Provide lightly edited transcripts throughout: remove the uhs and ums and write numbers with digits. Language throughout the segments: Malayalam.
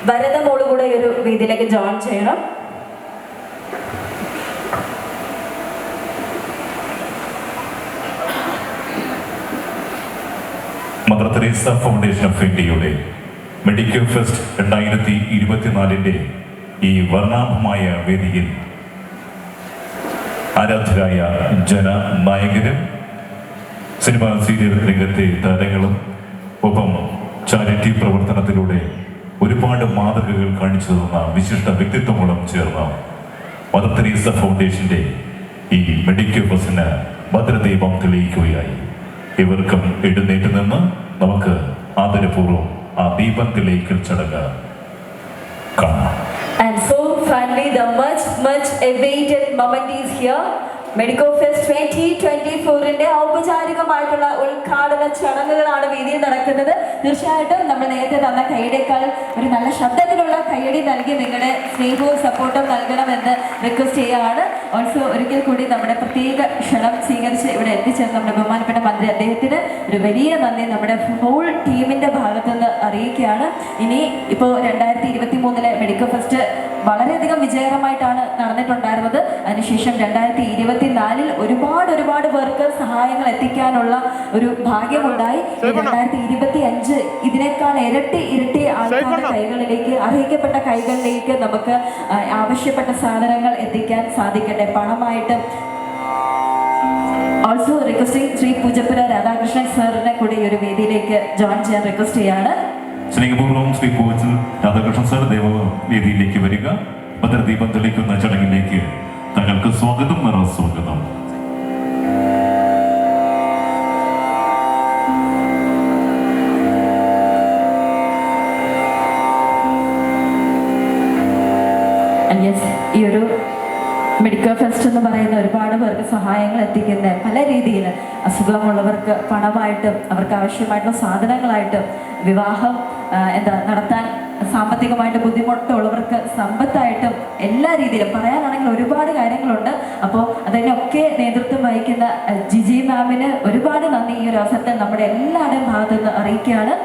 വരദമോള് കൂടെ ഈ ഒരു വേദിയിലേക്ക് ജോയിൻ ചെയ്യണം. മദർ തെരേസ ഫൗണ്ടേഷൻ ഓഫ് ഇന്ത്യയുടെ മെഡിക്കൽ ഫെസ്റ്റ് 2024 ഈ വർണ്ണാഭമായ വേദിയിൽ ആരാധകരായ ജനനായകരും സിനിമാ സീരിയൽ രംഗത്തെ താരങ്ങളും ഒപ്പം ചാരിറ്റി പ്രവർത്തനത്തിലൂടെ ഒരുപാട് മാതൃകകൾ കാണിച്ചു തന്ന വിശിഷ്ട വ്യക്തിത്വങ്ങളും ചേർന്ന മദർ തെരേസ ഫൗണ്ടേഷന്റെ ഈ മെഡിക്കൽ ഫെസ്റ്റിന് ഭദ്രദീപം തെളിയിക്കുകയായി. ഇവർക്കും എഴുന്നേറ്റ് നിന്ന് നമുക്ക് ആദരപൂർവ്വം ആ ദീപം തെളിയിക്കൽ ചടങ്ങ് കാണാം. And so finally the much awaited moment is here. Medico fest 2024 ഔപചാരികമായിട്ടുള്ള ഉദ്ഘാടന ചടങ്ങുകളാണ് വേദിയിൽ നടക്കുന്നത്. തീർച്ചയായിട്ടും നമ്മൾ നേരത്തെ തന്ന കൈയടിയേക്കാൾ ഒരു നല്ല ശബ്ദത്തിലുള്ള കൈയടി നൽകി നിങ്ങളുടെ സ്നേഹവും സപ്പോർട്ടും നൽകണമെന്ന് റിക്വസ്റ്റ് ചെയ്യുകയാണ്. ഓൾസോ ഒരിക്കൽ കൂടി നമ്മുടെ പ്രത്യേക ക്ഷണം സ്വീകരിച്ച് ഇവിടെ എത്തിച്ചേർന്ന നമ്മുടെ ബഹുമാനപ്പെട്ട മന്ത്രി അദ്ദേഹത്തിന് ഒരു വലിയ നന്ദി നമ്മുടെ ഹോൾ ടീമിന്റെ ഭാഗത്തുനിന്ന് അറിയിക്കുകയാണ്. ഇനി ഇപ്പോൾ 2023 മെഡിക്കോ ഫെസ്റ്റ് വളരെയധികം വിജയകരമായിട്ടാണ് നടന്നിട്ടുണ്ടായിരുന്നത്. അതിനുശേഷം 2024 ഒരുപാട് പേർക്ക് സഹായങ്ങൾ എത്തിക്കാനുള്ള ഒരു ഭാഗ്യമുണ്ടായി. 2025 ഇതിനേക്കാൾ ഇരട്ടി ആൾക്കാരുടെ കൈകളിലേക്ക്, അർഹിക്കപ്പെട്ട കൈകളിലേക്ക് നമുക്ക് ആവശ്യപ്പെട്ട സാധനങ്ങൾ എത്തിക്കാൻ സാധിക്കട്ടെ, പണമായിട്ട്. ഓൾസോ റിക്വസ്റ്റിംഗ് ശ്രീ പൂജപ്പുര രാധാകൃഷ്ണൻ സാറിനെ കൂടി ഈ ഒരു വേദിയിലേക്ക് ജോയിൻ ചെയ്യാൻ റിക്വസ്റ്റ് ചെയ്യാണ്. സ്നേഹപൂർവ്വം ശ്രീ പൂജൽ രാധാകൃഷ്ണൻ സാർ ദേവവേദിയിലേക്ക് വരിക. ഭദ്രദീപം തെളിക്കുന്ന ചടങ്ങിലേക്ക് തങ്ങൾക്ക് സ്വാഗതം, സ്വാഗതം. ഈ ഒരു മെഡിക്കൽ ഫെസ്റ്റ് എന്ന് പറയുന്ന ഒരുപാട് പേർക്ക് സഹായങ്ങൾ എത്തിക്കുന്ന പല രീതിയിൽ, അസുഖമുള്ളവർക്ക് പണമായിട്ടും അവർക്ക് ആവശ്യമായിട്ടുള്ള സാധനങ്ങളായിട്ടും, വിവാഹം നടത്താൻ സാമ്പത്തികമായിട്ട് ബുദ്ധിമുട്ടുള്ളവർക്ക് സമ്പത്തായിട്ടും, എല്ലാ രീതിയിലും പറയാനാണെങ്കിൽ ഒരുപാട് കാര്യങ്ങളുണ്ട്. അപ്പോൾ അതിനൊക്കെ നേതൃത്വം വഹിക്കുന്ന ജിജി മാമിന് ഒരുപാട് നന്ദി ഈ ഒരു അവസരത്തിൽ നമ്മുടെ എല്ലാവരുടെയും ഭാഗത്തു നിന്ന് അറിയിക്കുകയാണ്.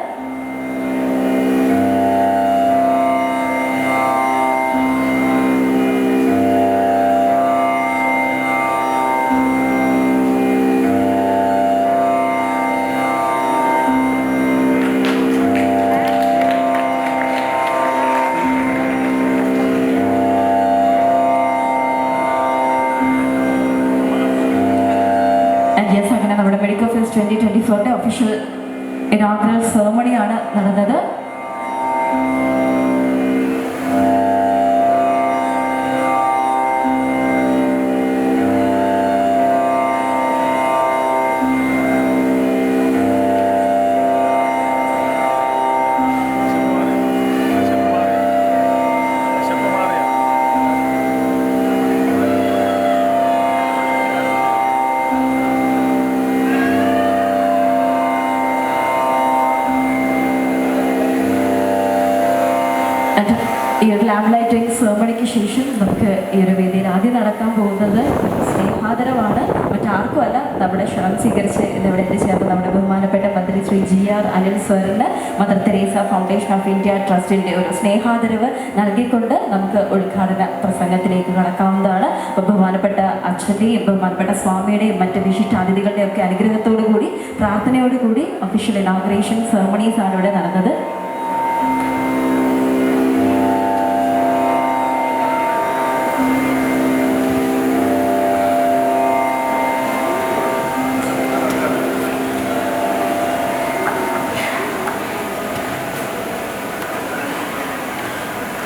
അങ്ങനെ നമ്മുടെ മെഡിക്കൽ ഫെസ്റ്റ് 2024 ഒഫീഷ്യൽ ഇനോഗ്രൽ സെറമണിയാണ് നടന്നത്. ഈ ഒരു ലാമ്പ് ലൈറ്റിംഗ് സെറമണിക്ക് ശേഷം നമുക്ക് ഈ ഒരു വേദിയിൽ ആദ്യം നടക്കാൻ പോകുന്നത് സ്നേഹാദരവാണ്. മറ്റാർക്കും അല്ല, നമ്മുടെ ക്ഷണം സ്വീകരിച്ച് ഇന്നിവിടെ എത്തിച്ചേർന്ന് നമ്മുടെ ബഹുമാനപ്പെട്ട മന്ത്രി ശ്രീ GR അനിൽ സാറിന് Mother Teresa Foundation of India ട്രസ്റ്റിൻ്റെ ഒരു സ്നേഹാദരവ് നൽകിക്കൊണ്ട് നമുക്ക് ഉദ്ഘാടന പ്രസംഗത്തിലേക്ക് കടക്കാവുന്നതാണ്. ബഹുമാനപ്പെട്ട അച്ഛൻ്റെയും ബഹുമാനപ്പെട്ട സ്വാമിയുടെയും മറ്റ് വിശിഷ്ടാതിഥികളുടെയും ഒക്കെ അനുഗ്രഹത്തോടു കൂടി, പ്രാർത്ഥനയോടുകൂടി ഒഫീഷ്യൽ ഇനോഗ്രേഷൻ സെറമണീസ് ആണ് ഇവിടെ നടന്നത്.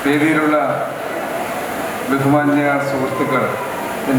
വേദിയിലുള്ള ബഹുമാന്യ സുഹൃത്തുക്കൾ,